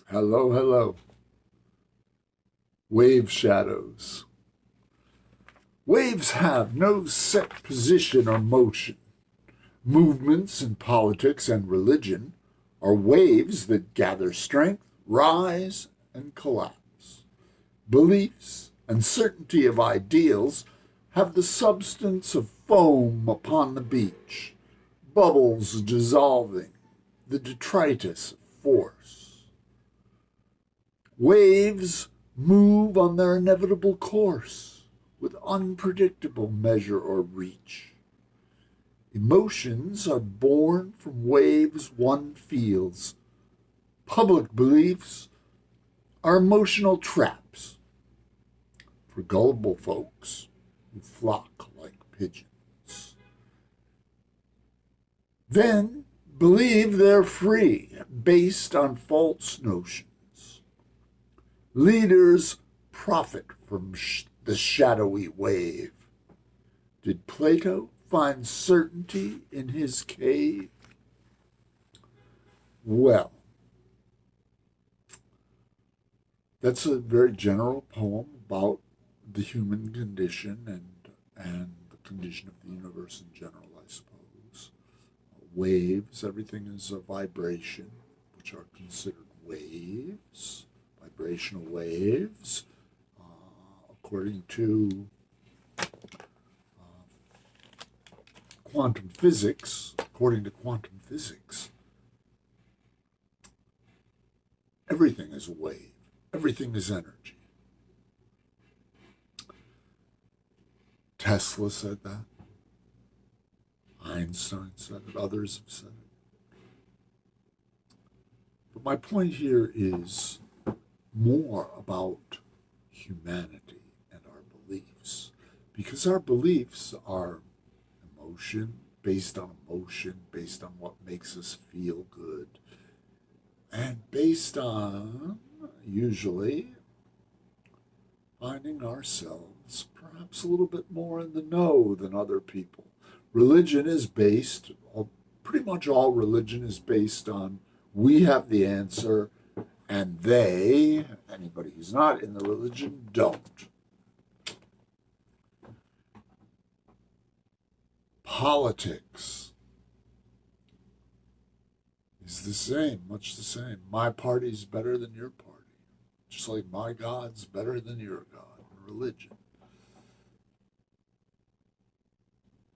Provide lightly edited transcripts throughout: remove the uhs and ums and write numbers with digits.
Hello, hello. Wave shadows. Waves have no set position or motion. Movements in politics and religion are waves that gather strength, rise, and collapse. Beliefs and certainty of ideals have the substance of foam upon the beach, bubbles dissolving, the detritus of force. Waves move on their inevitable course with unpredictable measure or reach. Emotions are born from waves one feels. Public beliefs are emotional traps for gullible folks who flock like pigeons. Then believe they're free based on false notions. Leaders profit from the shadowy wave. Did Plato find certainty in his cave? Well, that's a very general poem about the human condition and the condition of the universe in general, I suppose. Waves, everything is a vibration, which are considered waves, vibrational waves, according to quantum physics. According to quantum physics, everything is a wave. Everything is energy. Tesla said that. Einstein said it. Others have said it. But my point here is more about humanity and our beliefs. Because our beliefs are based on emotion, based on what makes us feel good, and based on, usually, finding ourselves perhaps a little bit more in the know than other people. Religion is based, pretty much all religion is based on we have the answer and they, anybody who's not in the religion, don't. Politics is the same, much the same. My party's better than your party, just like my God's better than your God. Religion.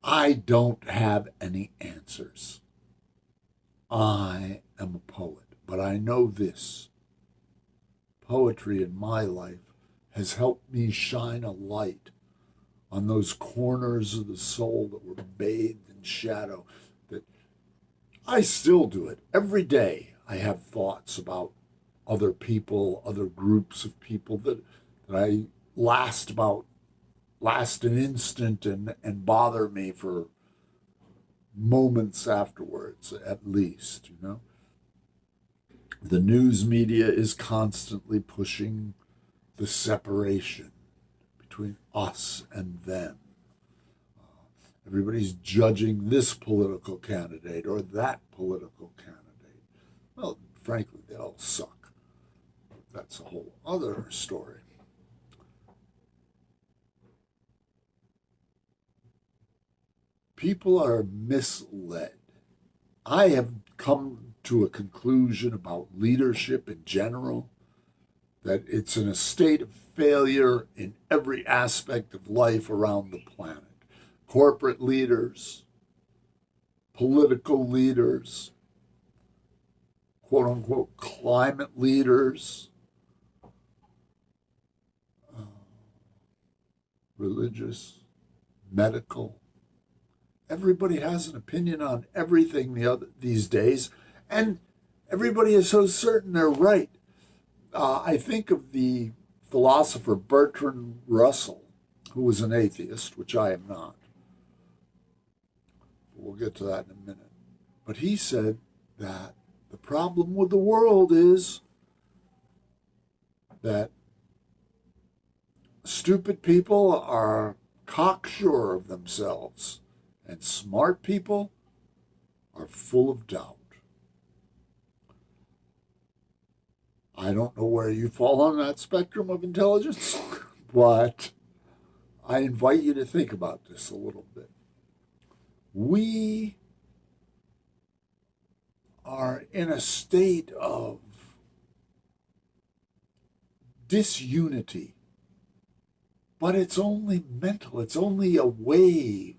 I don't have any answers. I am a poet, but I know this. Poetry in my life has helped me shine a light on those corners of the soul that were bathed in shadow. That I still do it every day. I have thoughts about other people, other groups of people that I last an instant and bother me for moments afterwards, at least, you know. The news media is constantly pushing the separation between us and them. Everybody's judging this political candidate or that political candidate. Well, frankly, they all suck. That's a whole other story. People are misled. I have come to a conclusion about leadership in general that it's in a state of failure in every aspect of life around the planet. Corporate leaders, political leaders, quote unquote climate leaders, uh, religious, medical. Everybody has an opinion on everything these days, and everybody is so certain they're right. I think of the philosopher Bertrand Russell, who was an atheist, which I am not. We'll get to that in a minute. But he said that the problem with the world is that stupid people are cocksure of themselves, and smart people are full of doubt. I don't know where you fall on that spectrum of intelligence, but I invite you to think about this a little bit. We are in a state of disunity, but it's only mental. It's only a wave,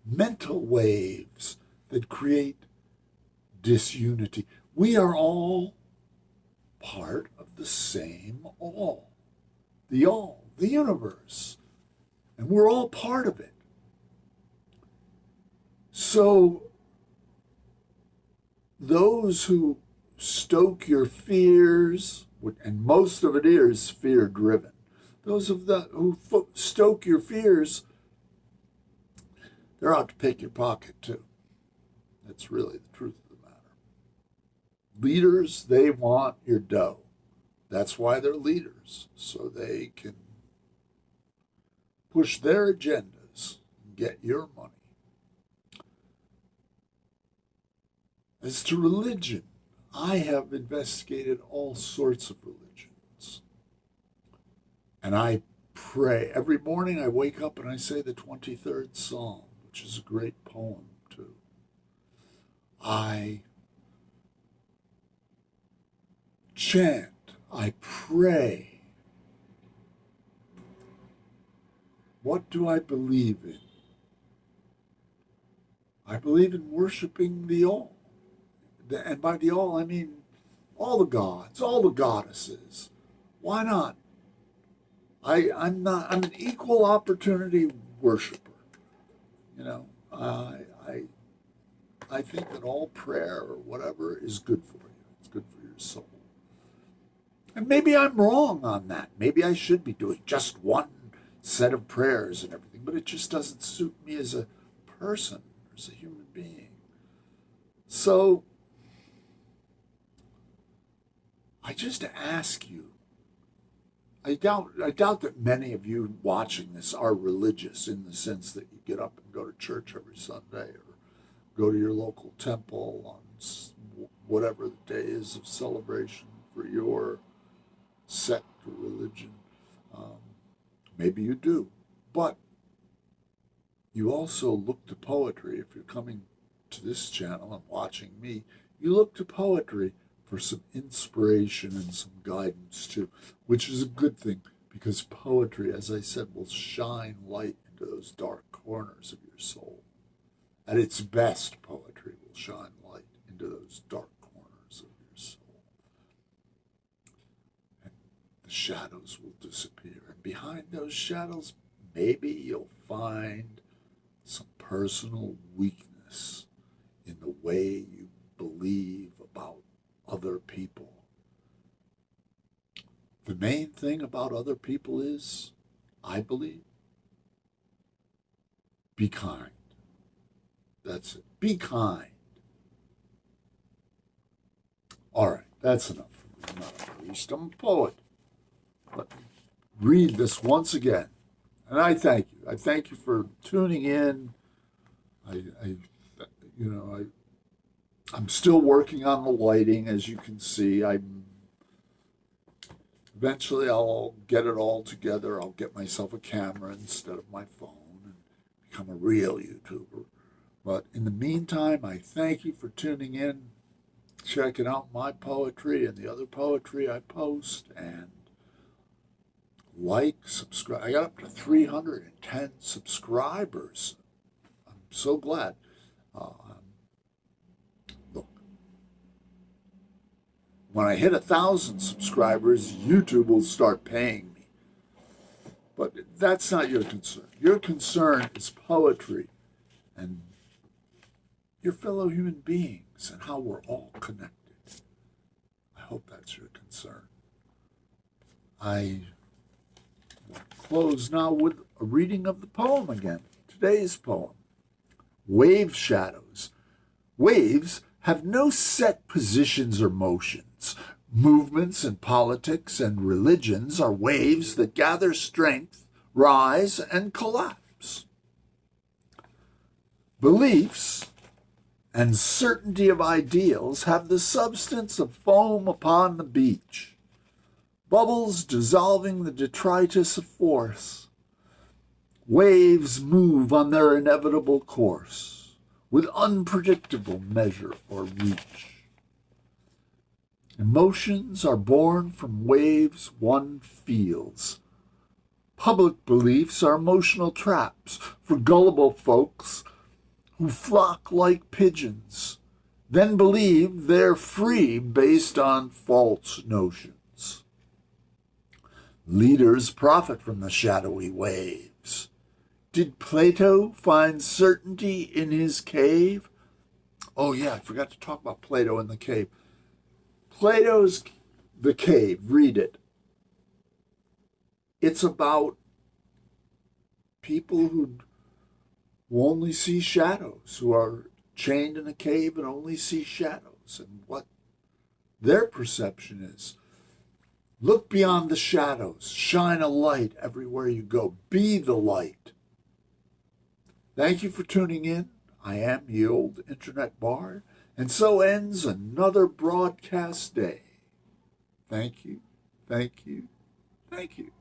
mental waves that create disunity. We are all part of the same all, the universe, and we're all part of it. So those who stoke your fears, and most of it is fear driven, those who stoke your fears, they're out to pick your pocket too. That's really the truth of the matter. Leaders, they want your dough. That's why they're leaders, so they can push their agendas and get your money. As to religion, I have investigated all sorts of religions. And I pray. Every morning I wake up and I say the 23rd Psalm, which is a great poem too. I chant, I pray. What do I believe in? I believe in worshiping the all. And by the all, I mean all the gods, all the goddesses. Why not? I'm an equal opportunity worshiper. You know, I think that all prayer or whatever is good for you. It's good for your soul. And maybe I'm wrong on that. Maybe I should be doing just one set of prayers and everything, but it just doesn't suit me as a person, as a human being. So I just ask you, I doubt that many of you watching this are religious in the sense that you get up and go to church every Sunday or go to your local temple on whatever the day is of celebration for your sect or religion. Maybe you do. But you also look to poetry. If you're coming to this channel and watching me, you look to poetry for some inspiration and some guidance too, which is a good thing because poetry, as I said, will shine light into those dark corners of your soul. At its best, poetry will shine light into those dark corners of your soul. And the shadows will disappear. And behind those shadows, maybe you'll find some personal weakness in the way you believe about other people. The main thing about other people is, I believe, be kind. That's it. Be kind. All right, that's enough for me. I'm not a priest, I'm a poet. Let me read this once again. And I thank you. I thank you for tuning in. I'm still working on the lighting, as you can see. Eventually I'll get it all together. I'll get myself a camera instead of my phone and become a real YouTuber. But in the meantime, I thank you for tuning in, checking out my poetry and the other poetry I post, and like, subscribe. I got up to 310 subscribers. I'm so glad. Look, when I hit 1,000 subscribers, YouTube will start paying me. But that's not your concern. Your concern is poetry and your fellow human beings and how we're all connected. I hope that's your concern. I will close now with a reading of the poem again. Today's poem, Wave Shadows. Waves have no set positions or motions. Movements in politics and religions are waves that gather strength, rise, and collapse. Beliefs and certainty of ideals have the substance of foam upon the beach. bubbles dissolving the detritus of force. Waves move on their inevitable course with unpredictable measure or reach. Emotions are born from waves one feels. Public beliefs are emotional traps for gullible folks who flock like pigeons, then believe they're free based on false notions. Leaders profit from the shadowy waves. Did Plato find certainty in his cave? Oh yeah, I forgot to talk about Plato in the cave. Plato's The Cave, read it. It's about people who only see shadows, who are chained in a cave and only see shadows, and what their perception is. Look beyond the shadows. Shine a light everywhere you go. Be the light. Thank you for tuning in. I am the old internet bard, and so ends another broadcast day. Thank you, thank you, thank you.